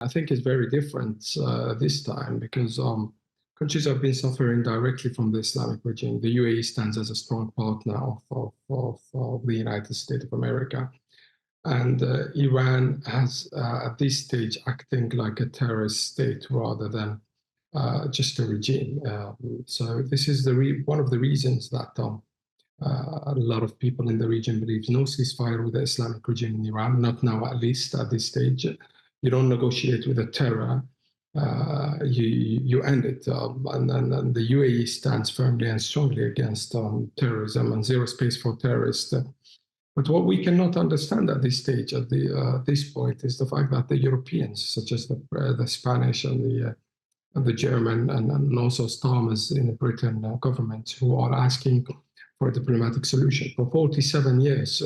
I think it's very different this time because countries have been suffering directly from the Islamic regime. The UAE stands as a strong partner of the United States of America. And Iran has, at this stage, acting like a terrorist state rather than just a regime. So this is one of the reasons that a lot of people in the region believe no ceasefire with the Islamic regime in Iran, not now, at least at this stage. You don't negotiate with a terror, you end it. And the UAE stands firmly and strongly against terrorism and zero space for terrorists. But what we cannot understand at this stage, at this point, is the fact that the Europeans, such as the Spanish and the German and also Starmer's in the Britain government, who are asking for a diplomatic solution. For 47 years,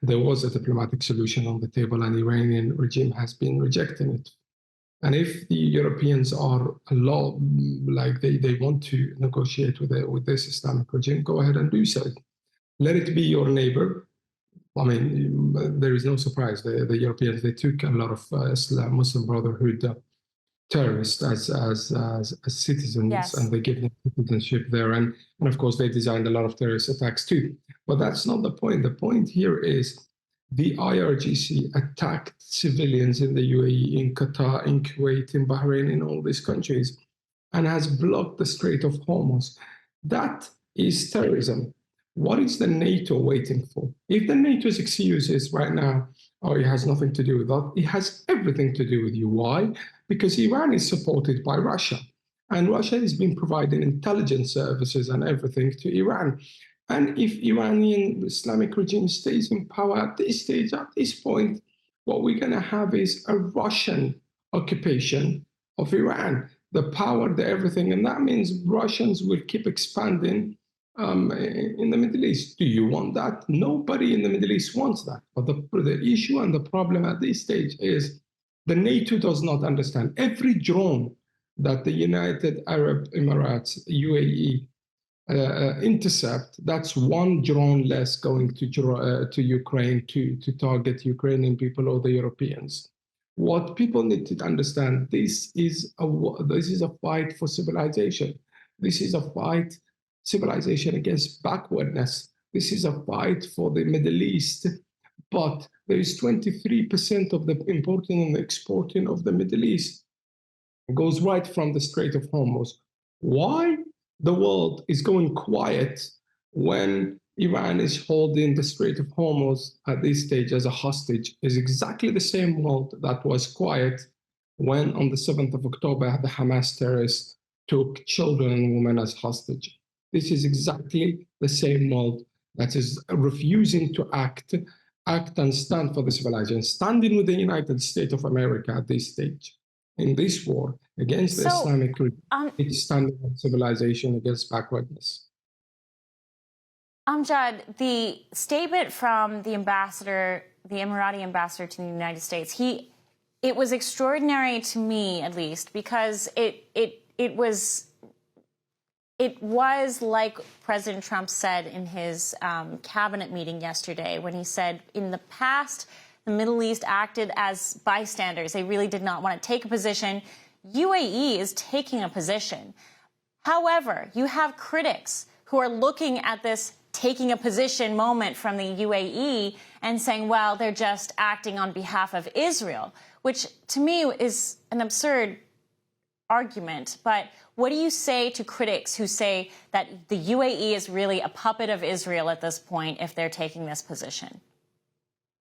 there was a diplomatic solution on the table, and the Iranian regime has been rejecting it. And if the Europeans are like they want to negotiate with this Islamic regime, go ahead and do so. Let it be your neighbor. I mean, there is no surprise. The Europeans, they took a lot of Muslim Brotherhood terrorists as citizens, yes, and they gave them citizenship there. And of course, they designed a lot of terrorist attacks too. But that's not the point. The point here is the IRGC attacked civilians in the UAE, in Qatar, in Kuwait, in Bahrain, in all these countries, and has blocked the Strait of Hormuz. That is terrorism. What is the NATO waiting for? If the NATO's excuse is right now, oh, it has nothing to do with that, it has everything to do with you. Why? Because Iran is supported by Russia, and Russia has been providing intelligence services and everything to Iran. And if Iranian Islamic regime stays in power at this stage, at this point, what we're going to have is a Russian occupation of Iran, the power, the everything. And that means Russians will keep expanding in the Middle East. Do you want that? Nobody in the Middle East wants that. But the issue and the problem at this stage is the NATO does not understand. Every drone that the United Arab Emirates, UAE, intercept, that's one drone less going to Ukraine to target Ukrainian people or the Europeans. What people need to understand, this is a fight for civilization. This is a fight civilization against backwardness. This is a fight for the Middle East, but there is 23% of the importing and exporting of the Middle East. It goes right from the Strait of Hormuz. Why the world is going quiet when Iran is holding the Strait of Hormuz at this stage as a hostage is exactly the same world that was quiet when on the 7th of October, the Hamas terrorists took children and women as hostage. This is exactly the same world that is refusing to act and stand for the civilization, standing with the United States of America at this stage. In this war against the Islamic regime, it's standing on civilization against backwardness. Amjad, the statement from the ambassador, the Emirati ambassador to the United States, it was extraordinary to me, at least, because it was like President Trump said in his cabinet meeting yesterday when he said, in the past, the Middle East acted as bystanders. They really did not want to take a position. UAE is taking a position. However, you have critics who are looking at this taking a position moment from the UAE and saying, well, they're just acting on behalf of Israel, which to me is an absurd argument. But what do you say to critics who say that the UAE is really a puppet of Israel at this point if they're taking this position?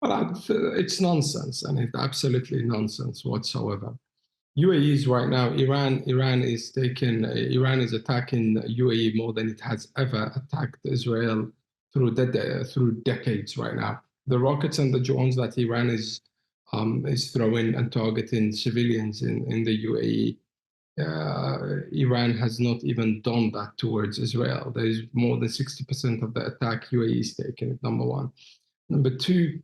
Well, it's nonsense, and it's absolutely nonsense whatsoever. UAE is right now, Iran is attacking UAE more than it has ever attacked Israel through decades right now. The rockets and the drones that Iran is throwing and targeting civilians in the UAE, Iran has not even done that towards Israel. There is more than 60% of the attack UAE is taking, number one. Number two,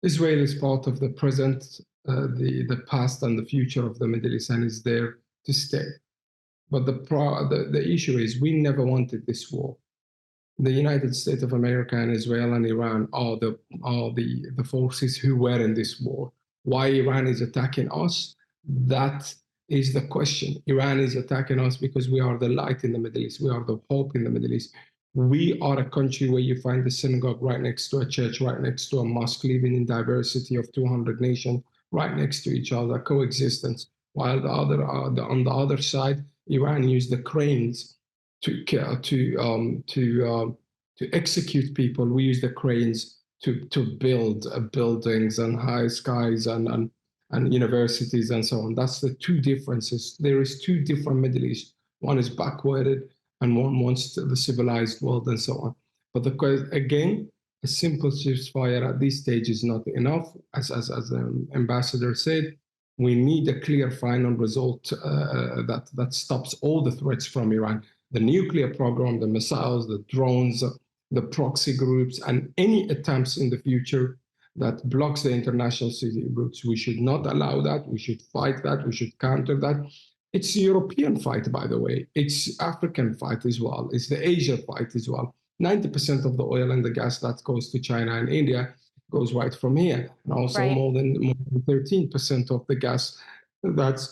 Israel is part of the present, the past and the future of the Middle East, and is there to stay. But the issue is we never wanted this war. The United States of America and Israel and Iran are the forces who were in this war. why Iran is attacking us. That is the question. Iran is attacking us because we are the light in the Middle East. We are the hope in the Middle East. We are a country where you find the synagogue right next to a church, right next to a mosque, living in diversity of 200 nations, right next to each other, coexistence. While on the other side, Iran used the cranes to execute people. We use the cranes to build buildings and high skies and universities and so on. That's the two differences. There is two different Middle East. One is backwarded and one wants the civilized world and so on. But again, a simple ceasefire at this stage is not enough. As the ambassador said, we need a clear final result that stops all the threats from Iran. The nuclear program, the missiles, the drones, the proxy groups, and any attempts in the future that blocks the international city routes. We should not allow that. We should fight that. We should counter that. It's a European fight, by the way. It's African fight as well. It's the Asia fight as well. 90% of the oil and the gas that goes to China and India goes right from here. And also more than 13% of the gas that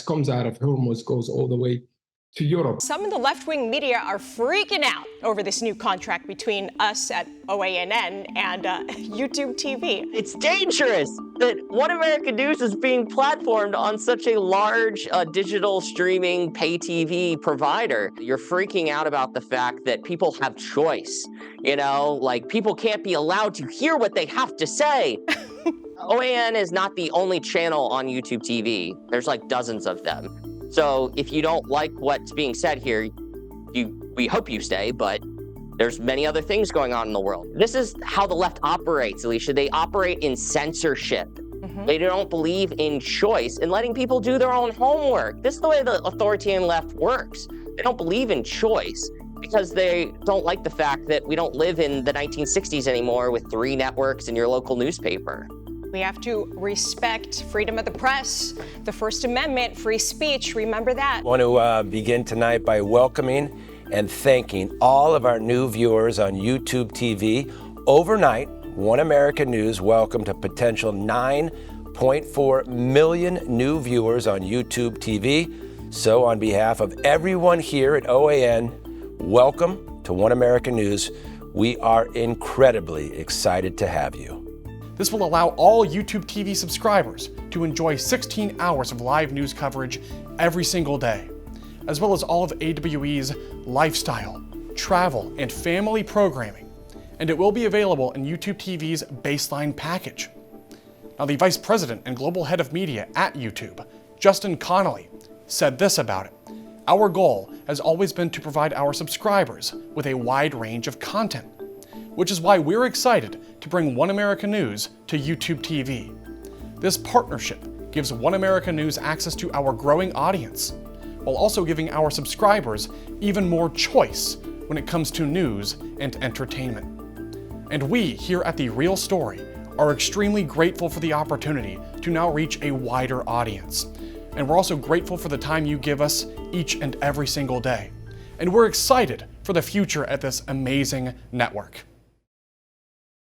comes out of Hormuz goes all the way to Europe. Some in the left-wing media are freaking out over this new contract between us at OANN and YouTube TV. It's dangerous that One American News is being platformed on such a large digital streaming pay TV provider. You're freaking out about the fact that people have choice. You know, like people can't be allowed to hear what they have to say. OAN is not the only channel on YouTube TV. There's like dozens of them. So if you don't like what's being said here, we hope you stay, but there's many other things going on in the world. This is how the left operates, Alicia. They operate in censorship. They don't believe in choice and letting people do their own homework. This is the way the authoritarian left works. They don't believe in choice because they don't like the fact that we don't live in the 1960s anymore with 3 networks in your local newspaper. We have to respect freedom of the press, the First Amendment, free speech. Remember that. I want to begin tonight by welcoming and thanking all of our new viewers on YouTube TV. Overnight, One American News welcomed a potential 9.4 million new viewers on YouTube TV. So on behalf of everyone here at OAN, welcome to One American News. We are incredibly excited to have you. This will allow all YouTube TV subscribers to enjoy 16 hours of live news coverage every single day, as well as all of AWE's lifestyle, travel, and family programming, and it will be available in YouTube TV's baseline package. Now, the Vice President and Global Head of Media at YouTube, Justin Connolly, said this about it. Our goal has always been to provide our subscribers with a wide range of content, which is why we're excited to bring One American News to YouTube TV. This partnership gives One American News access to our growing audience, while also giving our subscribers even more choice when it comes to news and entertainment. And we here at The Real Story are extremely grateful for the opportunity to now reach a wider audience. And we're also grateful for the time you give us each and every single day. And we're excited for the future at this amazing network.